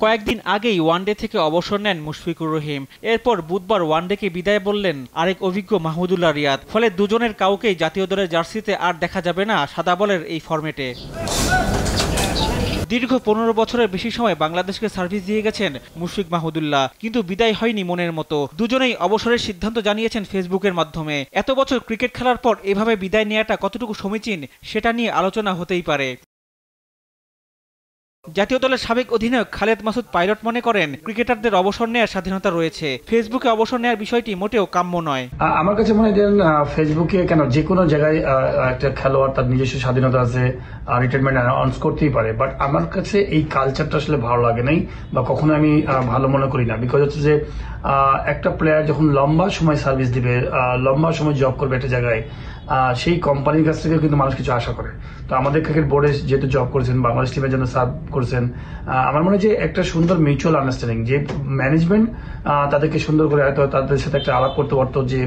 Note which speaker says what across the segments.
Speaker 1: কয়েকদিন আগেই ওয়ানডে থেকে অবসর নেন মুশফিকুর রহিম। এরপর বুধবার ওয়ানডেকে বিদায় বললেন আরেক অভিজ্ঞ মাহমুদুল্লাহ রিয়াদ। ফলে দুজনের কাউকেই জাতীয় দলের জার্সিতে আর দেখা যাবে না সাদা বলের এই ফরম্যাটে। দীর্ঘ 15 বছরের বেশি সময় বাংলাদেশকে সার্ভিস দিয়ে গেছেন মুশফিক মাহমুদুল্লাহ, কিন্তু বিদায় হয়নি মনের মতো। দুজনেই অবসরের সিদ্ধান্ত জানিয়েছেন ফেসবুকের মাধ্যমে। এত বছর ক্রিকেট খেলার পর এভাবে বিদায় নেওয়াটা কতটুকু সমীচীন সেটা নিয়ে আলোচনা হতেই পারে। জাতীয় দলের সাবেক অধিনায়ক খালেদ মাসুদ পাইলট মনে করেন ক্রিকেটারদের অবসর নেওয়ার স্বাধীনতা রয়েছে, ফেসবুকে অবসর নেওয়ার বিষয়টি মোটেও কাম্য নয়।
Speaker 2: আমার কাছে মনে হয় ফেসবুকে কেন যে কোনো জায়গায় একটা খেলোয়াড় তার নিজস্ব স্বাধীনতা আছে, রিটায়ারমেন্ট অ্যানাউন্স করতেই পারে, বাট আমার কাছে এই কালচারটা আসলে ভালো লাগে নাই বা কখনো আমি ভালো মনে করি না। বিকজ হচ্ছে যে একটা প্লেয়ার যখন লম্বা সময় সার্ভিস দিবে, লম্বা সময় জব করবে একটা জায়গায়, সেই কোম্পানির কাছ থেকে কিন্তু মানুষ কিছু আশা করে। তো আমাদের ক্রিকেট বোর্ডে যেহেতু জব করেছেন, বাংলাদেশ টিমের জন্য সার্ভ করেছেন, আমার মনে হয় যে একটা সুন্দর মিউচুয়াল আন্ডারস্ট্যান্ডিং, যে ম্যানেজমেন্ট তাদেরকে সুন্দর করে হয়তো তাদের সাথে একটা আলাপ করতে পারতো যে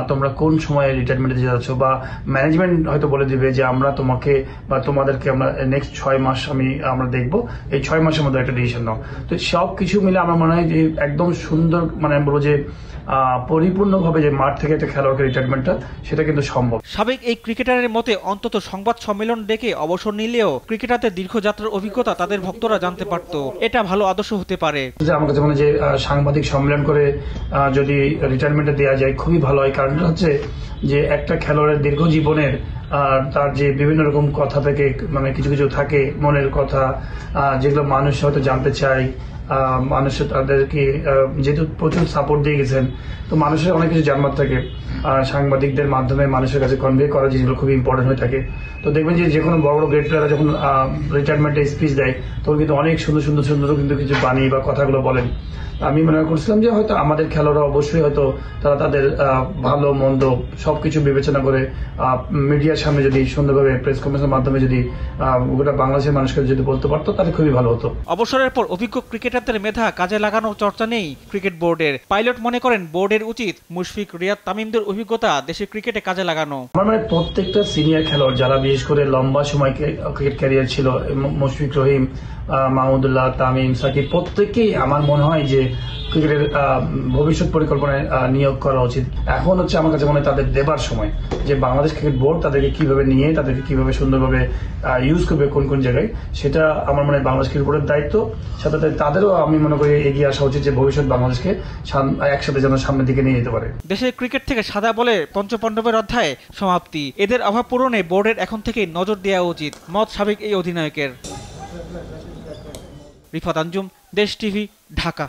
Speaker 2: তোমরা কোন সময়ে রিটায়ারমেন্টে যেতে যাচ্ছ, বা ম্যানেজমেন্ট হয়তো বলে দিবে যে আমরা তোমাকে বা তোমাদেরকে আমরা নেক্সট 6 মাস আমরা দেখবো, এই 6 মাসের মধ্যে একটা ডিসিশন নাও। তো সব কিছু মিলে আমার মনে হয় যে একদম সুন্দর, মানে আমি বলবো যে পরিপূর্ণভাবে যে মাঠ থেকে একটা খেলোয়াড়কে রিটায়ারমেন্টটা সেটা কিন্তু সম্ভব।
Speaker 1: সাবেক এই ক্রিকেটারের মতে অন্তত সংবাদ সম্মেলন ডেকে অবসর নিলেও ক্রিকেটারদের দীর্ঘ যাত্রার অভিজ্ঞতা তাদের ভক্তরা জানতে পারত, এটা ভালো আদর্শ হতে পারে।
Speaker 2: আমার কাছে মনে হয় যে সাংবাদিক সম্মেলন করে যদি রিটায়ারমেন্টটা দেওয়া যায় খুবই ভালো হয়। কারণটা হচ্ছে যে একটা খেলোয়াড়ের দীর্ঘ জীবনের তার যে বিভিন্ন রকম কথা থেকে, মানে কিছু কিছু থাকে মনের কথা, যেগুলো মানুষ হয়তো জানতে চায়, মানুষের তাদেরকে যেহেতু প্রচুর সাপোর্ট দিয়ে গেছেন, তো মানুষের অনেক কিছু জানবার থাকে, সাংবাদিকদের মাধ্যমে মানুষের কাছে কনভে করা জিনিসগুলো খুবই ইম্পর্টেন্ট হয়ে থাকে। তো দেখবেন যে কোনো বড় বড় গ্রেট প্লেয়াররা যখন রিটায়ারমেন্টে স্পিচ দেয় তখন কিন্তু অনেক সুন্দর সুন্দর সুন্দর কিন্তু কিছু বাণী বা কথাগুলো বলেন। আমি মনে করছিলাম যে হয়তো আমাদের খেলোয়াড়রা অবশ্যই হয়তো তারা তাদের ভালো মন্দ সবকিছু বিবেচনা করে মিডিয়ার সামনে যদি সুন্দরভাবে প্রেস কনফারেন্সের মাধ্যমে যদি গোটা বাংলাদেশের মানুষকে যদি বলতে পারতো তাহলে খুবই ভালো হতো।
Speaker 1: অবসরের পর অভিজ্ঞ ক্রিকেটারদের মেধা কাজে লাগানোর চর্চা নেই ক্রিকেট বোর্ডের। পাইলট মনে করেন বোর্ডের উচিত মুশফিক, রিয়াদ, তামিমদের অভিজ্ঞতা দেশের ক্রিকেটে কাজে লাগানো।
Speaker 2: আমার মানে প্রত্যেকটা সিনিয়র খেলোয়াড় যারা বিশেষ করে লম্বা সময় ক্রিকেট ক্যারিয়ার ছিল, মুশফিক, রহিম, মাহমুদুল্লাহ, তামিম, সাকিব, প্রত্যেককেই আমার মনে হয় যে ক্রিকেটের ভবিষ্যৎ পরিকল্পনায় নিয়োগ করা উচিত। এখন হচ্ছে আমার কাছে মনে হয় তাদের দেবার সময় যে বাংলাদেশ ক্রিকেট বোর্ড তাদেরকে কিভাবে নিয়ে তাদেরকে কিভাবে সুন্দরভাবে ইউজ করবে কোন কোন জায়গায়, সেটা আমার মনে হয় বাংলাদেশ ক্রিকেট বোর্ডের দায়িত্ব। সাথে তাদেরও আমি মনে করি এগিয়ে আসা উচিত যে ভবিষ্যৎ বাংলাদেশকে একসাথে যেন সামনের দিকে নিয়ে যেতে পারে।
Speaker 1: দেশের ক্রিকেট থেকে সাদা বলে পঞ্চপাণ্ডবের অধ্যায় সমাপ্তি, এদের অভাব পূরণে বোর্ডের এখন থেকেই নজর দেওয়া উচিত, মত সাবেক এই অধিনায়কের। রিফাত আঞ্জুম, দেশ টিভি, ঢাকা।